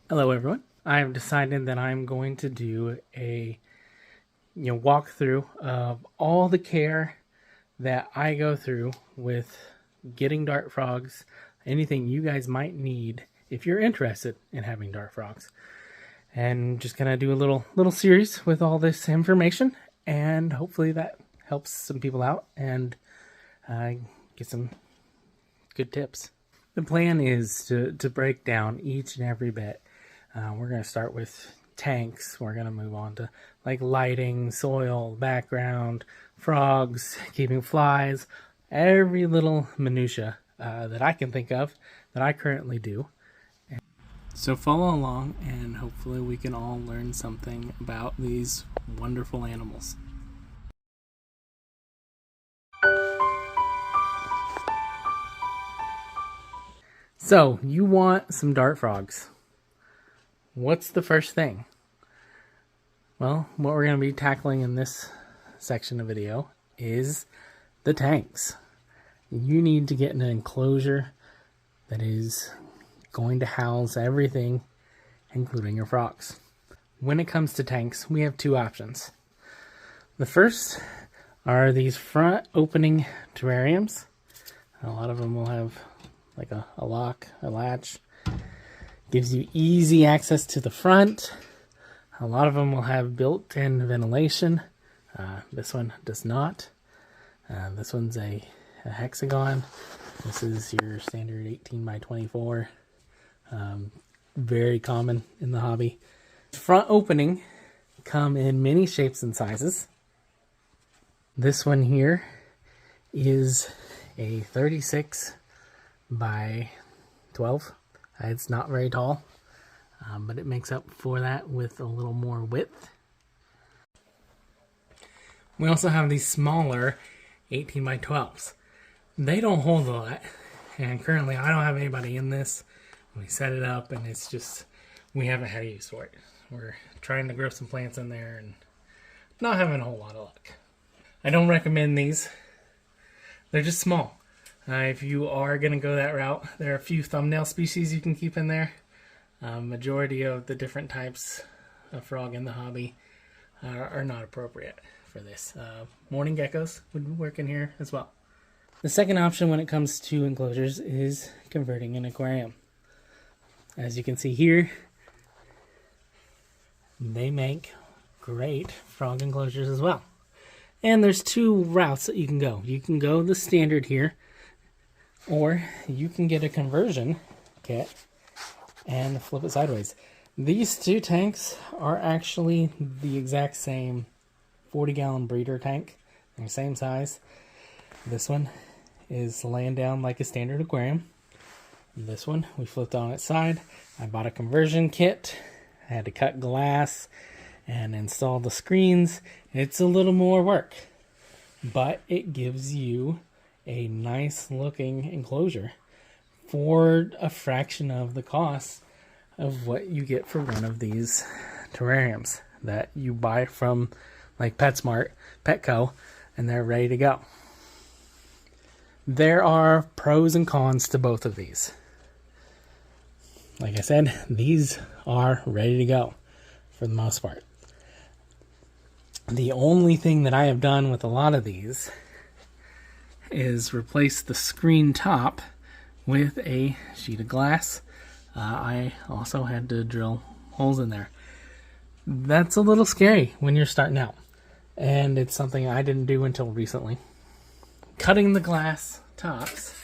Hello everyone. I have decided that I'm going to do a walkthrough of all the care that I go through with getting dart frogs, anything you guys might need if you're interested in having dart frogs. And just gonna do a little series with all this information, and hopefully that helps some people out and get some good tips. The plan is to break down each and every bit. We're going to start with tanks. We're going to move on to like lighting, soil, background, frogs, keeping flies, every little minutia that I can think of that I currently do. So follow along and hopefully we can all learn something about these wonderful animals. So you want some dart frogs. What's the first thing? Well, what we're going to be tackling in this section of video is the tanks. You need to get an enclosure that is going to house everything, including your frogs. When it comes to tanks, we have two options. The first are these front opening terrariums. A lot of them will have like a lock, a latch. Gives you easy access to the front. A lot of them will have built-in ventilation. This one does not. This one's a hexagon. This is your standard 18 by 24. Very common in the hobby. Front opening come in many shapes and sizes. This one here is a 36 by 12. It's not very tall, but it makes up for that with a little more width. We also have these smaller 18 by 12s. They don't hold a lot, and currently I don't have anybody in this. We set it up and it's just, we haven't had use for it. We're trying to grow some plants in there and not having a whole lot of luck. I don't recommend these. They're just small. If you are going to go that route, there are a few thumbnail species you can keep in there. Majority of the different types of frog in the hobby are not appropriate for this. Morning geckos would work in here as well. The second option when it comes to enclosures is converting an aquarium. As you can see here, they make great frog enclosures as well. And there's two routes that you can go. You can go the standard here, or you can get a conversion kit and flip it sideways. These two tanks are actually the exact same 40-gallon breeder tank. They're the same size. This one is laying down like a standard aquarium. This one, we flipped on its side. I bought a conversion kit. I had to cut glass and install the screens. It's a little more work, but it gives you a nice looking enclosure for a fraction of the cost of what you get for one of these terrariums that you buy from like PetSmart, Petco, and they're ready to go. There are pros and cons to both of these. Like I said, these are ready to go for the most part. The only thing that I have done with a lot of these is replace the screen top with a sheet of glass. I also had to drill holes in there. That's a little scary when you're starting out, and it's something I didn't do until recently. Cutting the glass tops,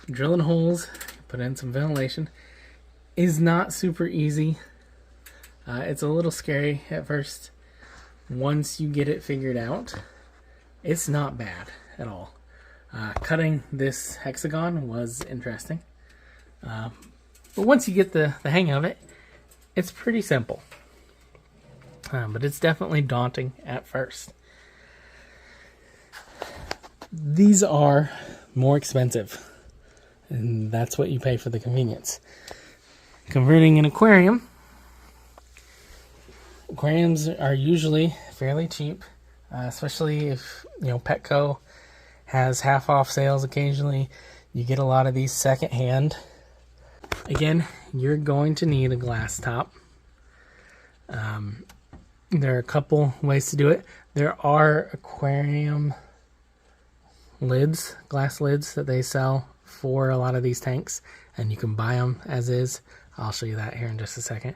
drilling holes, put in some ventilation, is not super easy. It's a little scary at first. Once you get it figured out, it's not bad at all. Cutting this hexagon was interesting. But once you get the hang of it, it's pretty simple. But it's definitely daunting at first. These are more expensive, and that's what you pay for the convenience. Converting an aquarium. Aquariums are usually fairly cheap, especially if Petco has half off sales occasionally. You get a lot of these secondhand. Again, you're going to need a glass top. There are a couple ways to do it. There are aquarium lids, glass lids that they sell for a lot of these tanks, and you can buy them as is. I'll show you that here in just a second.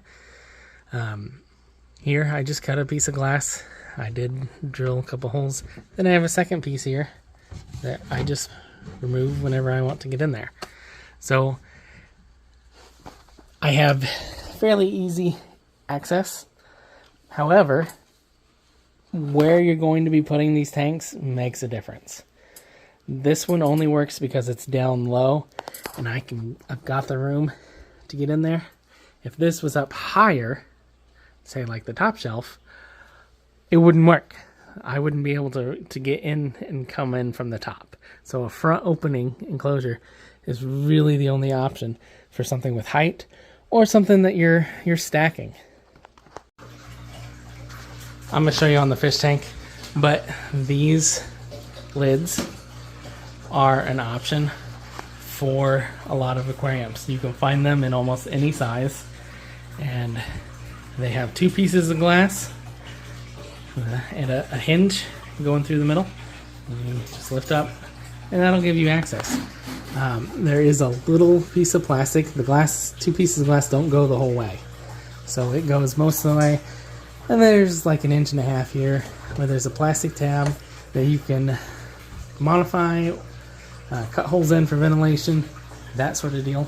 Here I just cut a piece of glass. I did drill a couple holes. Then I have a second piece here that I just remove whenever I want to get in there. So I have fairly easy access. However, where you're going to be putting these tanks makes a difference. This one only works because it's down low and I've got the room to get in there. If this was up higher, say like the top shelf, it wouldn't work. I wouldn't be able to get in and come in from the top. So a front opening enclosure is really the only option for something with height or something that you're stacking. I'm going to show you on the fish tank, but these lids are an option for a lot of aquariums. You can find them in almost any size, and they have two pieces of glass and a hinge going through the middle. You just lift up and that'll give you access. There is a little piece of plastic. The glass, two pieces of glass don't go the whole way, so it goes most of the way. And there's like 1.5 inches here where there's a plastic tab that you can modify, cut holes in for ventilation, that sort of deal.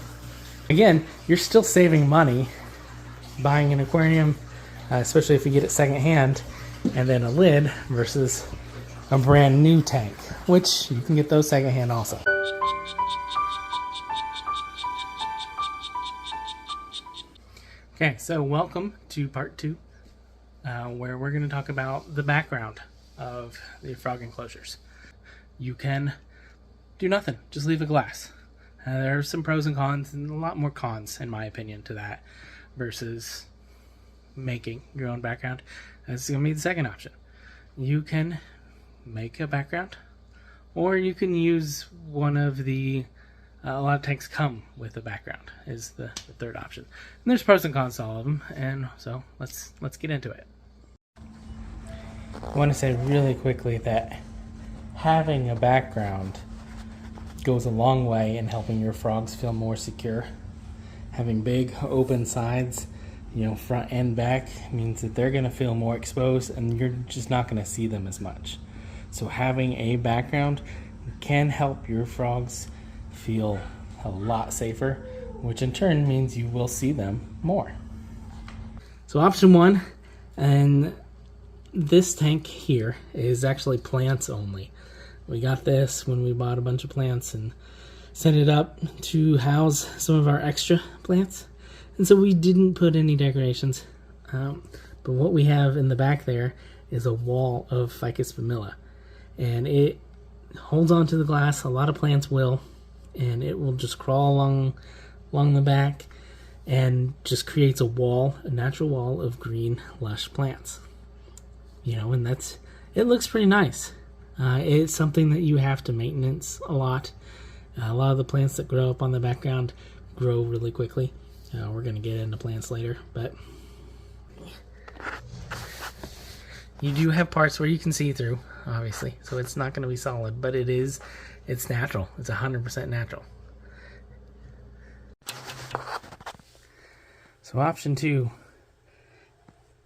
Again, you're still saving money buying an aquarium, especially if you get it secondhand, and then a lid versus a brand new tank, which you can get those secondhand also. Okay, so welcome to part 2. Where we're going to talk about the background of the frog enclosures. You can do nothing, just leave a glass. There are some pros and cons, and a lot more cons in my opinion to that versus making your own background. This is going to be the second option. You can make a background, or you can use one of the a lot of tanks come with a background is the third option. And there's pros and cons to all of them, and so let's get into it. I want to say really quickly that having a background goes a long way in helping your frogs feel more secure. Having big open sides, front and back, means that they're going to feel more exposed and you're just not going to see them as much. So having a background can help your frogs feel a lot safer, which in turn means you will see them more. So option 1, and this tank here is actually plants only. We got this when we bought a bunch of plants and set it up to house some of our extra plants, and so we didn't put any decorations, but what we have in the back there is a wall of Ficus familla, and it holds onto the glass. A lot of plants will, and it will just crawl along the back and just creates a natural wall of green lush plants. And it looks pretty nice. It's something that you have to maintenance a lot. A lot of the plants that grow up on the background grow really quickly. We're going to get into plants later, but you do have parts where you can see through, obviously, so it's not going to be solid, but it's natural. It's 100% natural. So option 2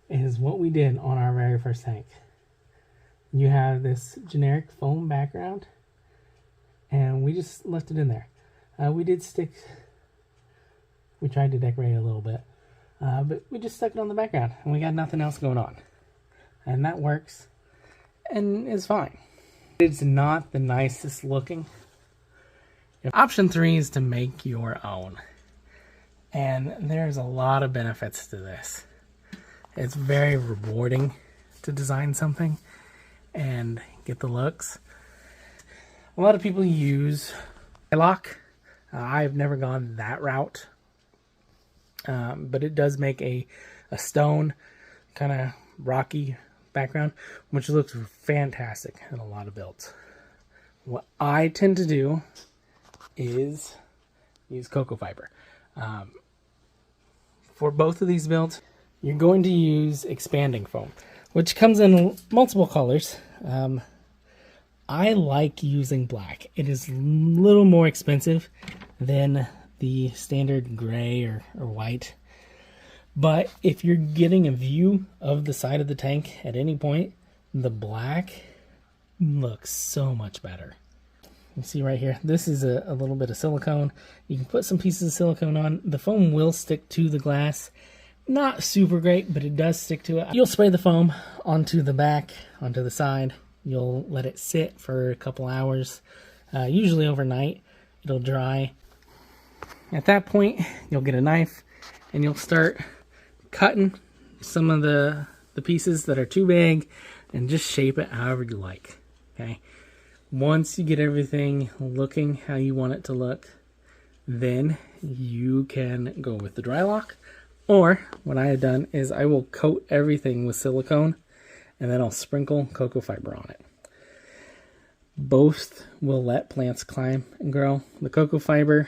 is what we did on our very first tank. You have this generic foam background, and we just left it in there. We tried to decorate it a little bit, but we just stuck it on the background, and we got nothing else going on. And that works, and is fine. It's not the nicest looking. Option 3 is to make your own. And there's a lot of benefits to this. It's very rewarding to design something and get the looks. A lot of people use Alot. I've never gone that route, but it does make a stone kind of rocky background, which looks fantastic in a lot of builds. What I tend to do is use cocoa fiber. For both of these builds, you're going to use expanding foam, which comes in multiple colors. I like using black. It is a little more expensive than the standard gray or white. But if you're getting a view of the side of the tank at any point, the black looks so much better. You see right here, this is a little bit of silicone. You can put some pieces of silicone on. The foam will stick to the glass. Not super great, but it does stick to it. You'll spray the foam onto the back, onto the side. You'll let it sit for a couple hours, usually overnight. It'll dry. At that point, you'll get a knife and you'll start cutting some of the pieces that are too big and just shape it however you like. Okay. Once you get everything looking how you want it to look, then you can go with the dry lock. Or what I have done is I will coat everything with silicone and then I'll sprinkle cocoa fiber on it. Both will let plants climb and grow. The cocoa fiber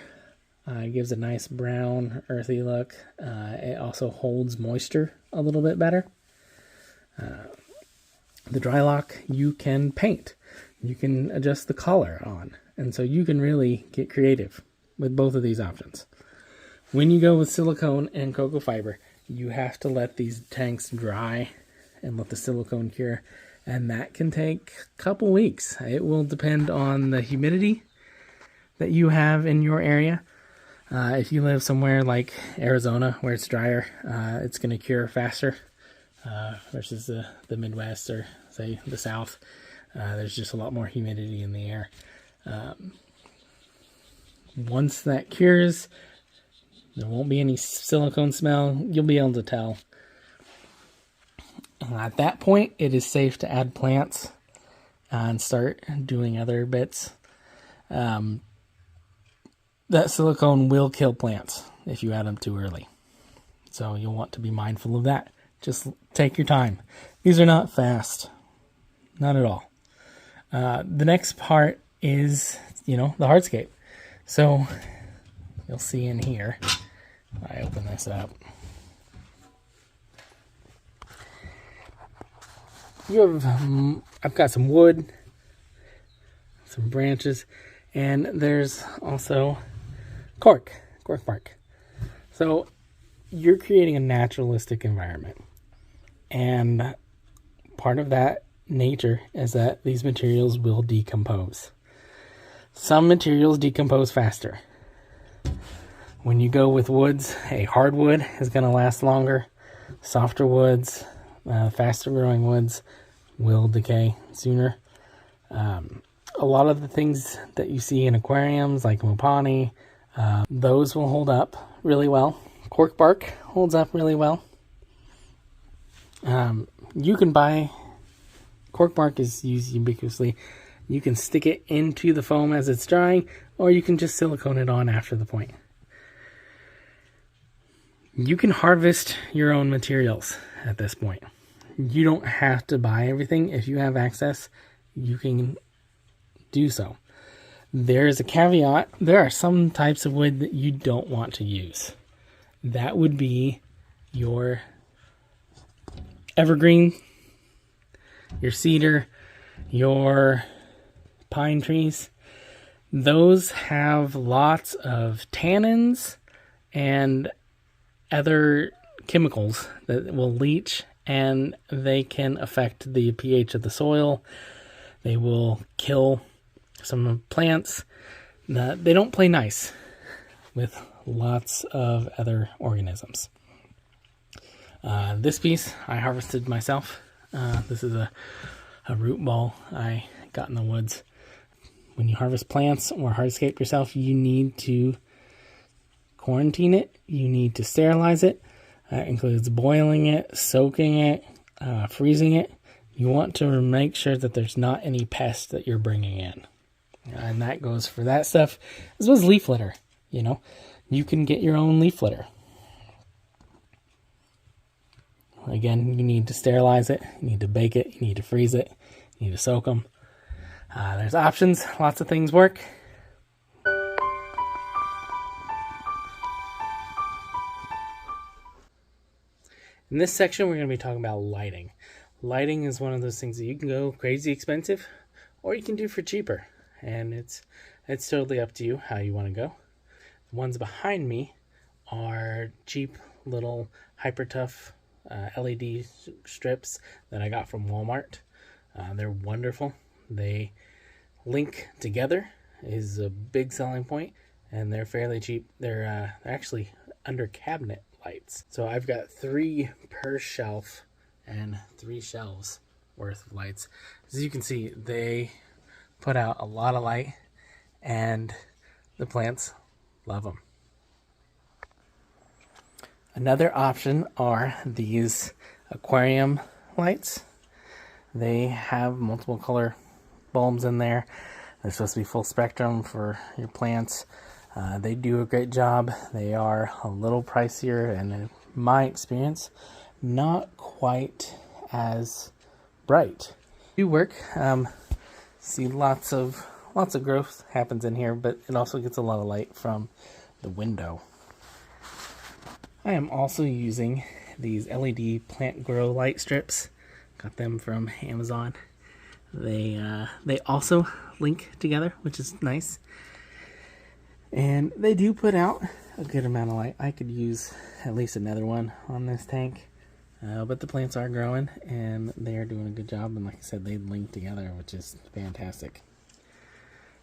gives a nice brown, earthy look. It also holds moisture a little bit better. The dry lock you can paint. You can adjust the color on. And so you can really get creative with both of these options. When you go with silicone and cocoa fiber, you have to let these tanks dry and let the silicone cure. And that can take a couple weeks. It will depend on the humidity that you have in your area. If you live somewhere like Arizona where it's drier, it's going to cure faster versus the Midwest or say the South. There's just a lot more humidity in the air. Once that cures, there won't be any silicone smell. You'll be able to tell. At that point, it is safe to add plants and start doing other bits. That silicone will kill plants if you add them too early. So you'll want to be mindful of that. Just take your time. These are not fast. Not at all. The next part is, the hardscape. So you'll see in here, I open this up. I've got some wood, some branches, and there's also cork bark. So you're creating a naturalistic environment. And part of that nature is that these materials will decompose. Some materials decompose faster. When you go with woods, a hardwood is going to last longer. Softer woods, faster growing woods will decay sooner. A lot of the things that you see in aquariums like Mopani, those will hold up really well. Cork bark holds up really well. You can buy cork bark is used ubiquitously. You can stick it into the foam as it's drying, or you can just silicone it on after the point. You can harvest your own materials at this point. You don't have to buy everything. If you have access, you can do so. There's a caveat. There are some types of wood that you don't want to use. That would be your evergreen, your cedar, your pine trees. Those have lots of tannins and other chemicals that will leach, and they can affect the pH of the soil. They will kill some plants. They don't play nice with lots of other organisms. This piece I harvested myself. This is a root ball I got in the woods. When you harvest plants or hardscape yourself, you need to quarantine it. You need to sterilize it. That includes boiling it, soaking it, freezing it. You want to make sure that there's not any pests that you're bringing in. And that goes for that stuff, as well as leaf litter. You can get your own leaf litter. Again, you need to sterilize it, you need to bake it, you need to freeze it, you need to soak them. There's options, lots of things work. In this section, we're going to be talking about lighting. Lighting is one of those things that you can go crazy expensive, or you can do for cheaper. And it's totally up to you how you want to go. The ones behind me are cheap little hyper tough LED strips that I got from Walmart. They're wonderful. They link together is a big selling point, and they're fairly cheap. They're actually under cabinet lights. So I've got 3 per shelf and 3 shelves worth of lights. As you can see, they put out a lot of light, and the plants love them. Another option are these aquarium lights. They have multiple color bulbs in there. They're supposed to be full spectrum for your plants. They do a great job. They are a little pricier, and in my experience, not quite as bright. Do work. See lots of growth happens in here, but it also gets a lot of light from the window. I am also using these LED plant grow light strips. Got them from Amazon. They also link together, which is nice. And they do put out a good amount of light. I could use at least another one on this tank. But the plants are growing, and they are doing a good job. And like I said, they link together, which is fantastic.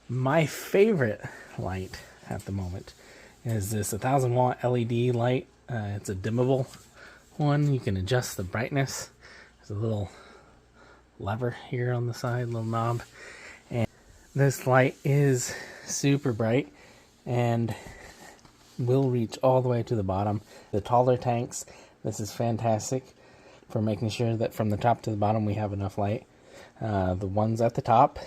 My favorite light at the moment is this 1000 watt LED light. It's a dimmable one. You can adjust the brightness. There's a little lever here on the side, little knob. And this light is super bright and will reach all the way to the bottom. The taller tanks, this is fantastic for making sure that from the top to the bottom we have enough light. The ones at the top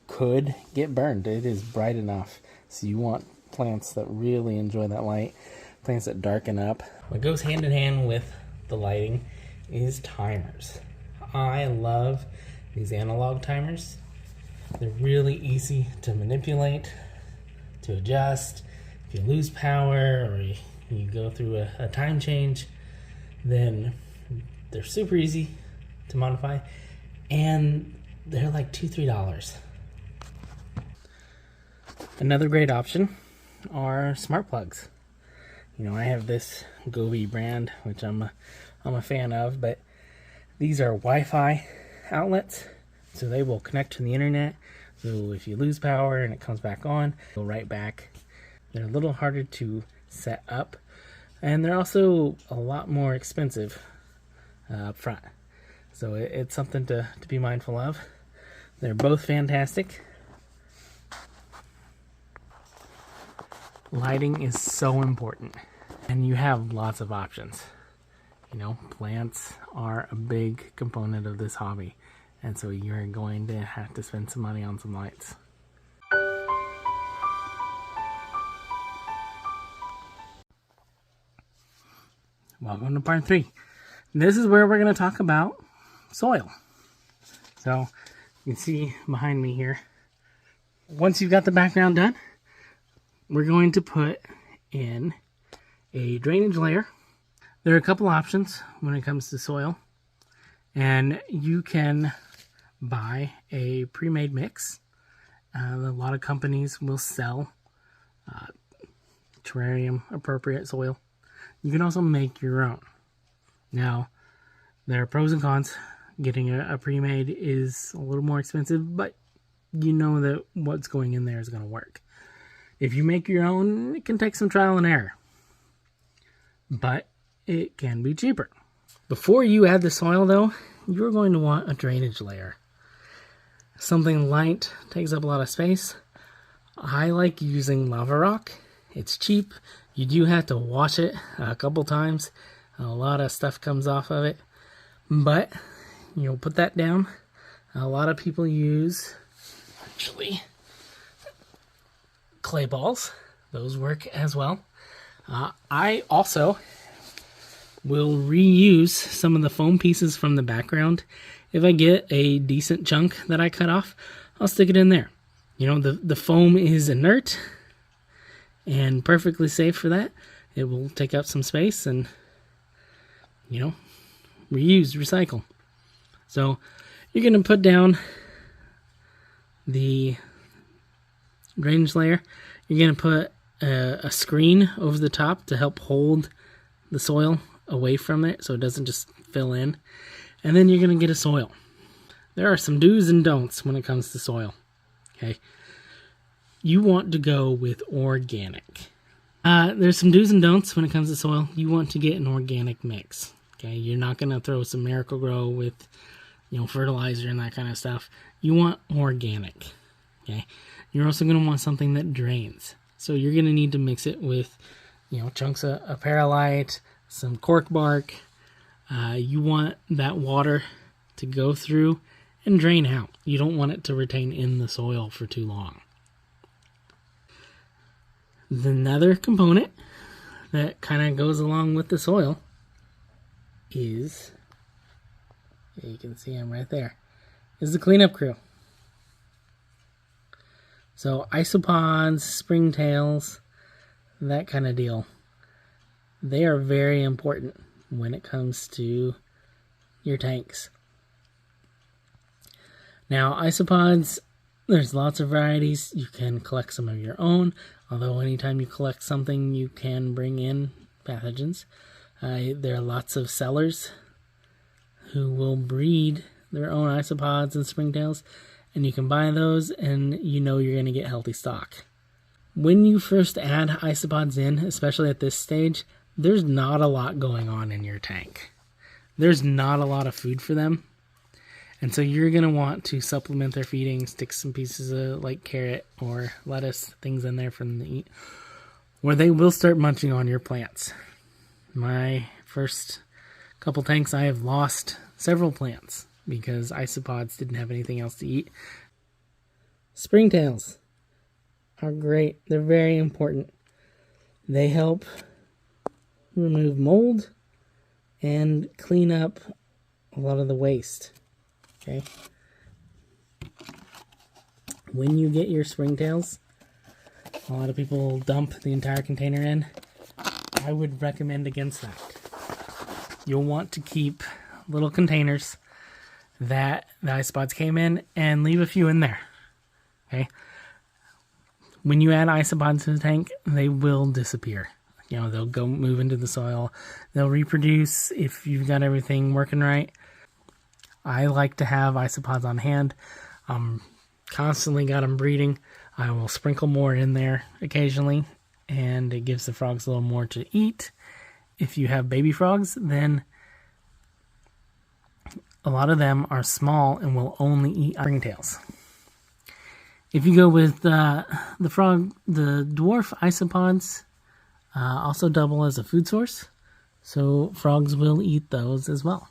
could get burned. It is bright enough, so you want plants that really enjoy that light, plants that darken up. What goes hand in hand with the lighting is timers. I love these analog timers. They're really easy to manipulate, to adjust. If you lose power or you go through a time change, then they're super easy to modify, and they're like $2-3. Another great option are smart plugs. You know, I have this Gobi brand, which I'm a fan of, but these are Wi-Fi outlets, so they will connect to the internet. So if you lose power and it comes back on, go right back. They're a little harder to set up, and they're also a lot more expensive up front. So it's something to be mindful of. They're both fantastic. Lighting is so important, and you have lots of options. You know, plants are a big component of this hobby, and so you're going to have to spend some money on some lights. Welcome to part 3. This is where we're going to talk about soil. So you can see behind me here, once you've got the background done, we're going to put in a drainage layer. There are a couple options when it comes to soil, and you can buy a pre-made mix. A lot of companies will sell terrarium appropriate soil. You can also make your own. Now, there are pros and cons. Getting a pre-made is a little more expensive, but you know that what's going in there is going to work. If you make your own, it can take some trial and error, but it can be cheaper. Before you add the soil, though, you're going to want a drainage layer. Something light takes up a lot of space. I like using lava rock. It's cheap. You do have to wash it a couple times. A lot of stuff comes off of it, but you'll put that down. A lot of people use, actually, clay balls. Those work as well. I also will reuse some of the foam pieces from the background. If I get a decent chunk that I cut off, I'll stick it in there. You know, the foam is inert and perfectly safe for that. It will take up some space, and you know, reuse, recycle. So you're going to put down the drainage layer. You're going to put a screen over the top to help hold the soil away from it so it doesn't just fill in. And then you're going to get a soil. There are some do's and don'ts when it comes to soil. Okay. You want to go with organic. There's some do's and don'ts when it comes to soil. You want to get an organic mix. Okay. You're not going to throw some Miracle-Gro with, fertilizer and that kind of stuff. You want organic. Okay. You're also going to want something that drains. So you're going to need to mix it with, chunks of perlite, some cork bark. You want that water to go through and drain out. You don't want it to retain in the soil for too long. Another component that kind of goes along with the soil is, you can see them right there, is the cleanup crew. So isopods, springtails, that kind of deal. They are very important when it comes to your tanks. Now, isopods, there's lots of varieties. You can collect some of your own, although anytime you collect something, you can bring in pathogens. There are lots of sellers who will breed their own isopods and springtails, and you can buy those, and you're going to get healthy stock. When you first add isopods in, especially at this stage, there's not a lot going on in your tank. There's not a lot of food for them. And so you're going to want to supplement their feeding, stick some pieces of like carrot or lettuce, things in there for them to eat, where they will start munching on your plants. My first couple tanks, I have lost several plants because isopods didn't have anything else to eat. Springtails are great. They're very important. They help remove mold and clean up a lot of the waste. Okay. When you get your springtails, a lot of people dump the entire container in. I would recommend against that. You'll want to keep little containers that the isopods came in and leave a few in there. Okay. When you add isopods to the tank, they will disappear. They'll go move into the soil. They'll reproduce if you've got everything working right. I like to have isopods on hand. Constantly got them breeding. I will sprinkle more in there occasionally, and it gives the frogs a little more to eat. If you have baby frogs, then a lot of them are small and will only eat springtails. If you go with the dwarf isopods, also double as a food source, so frogs will eat those as well.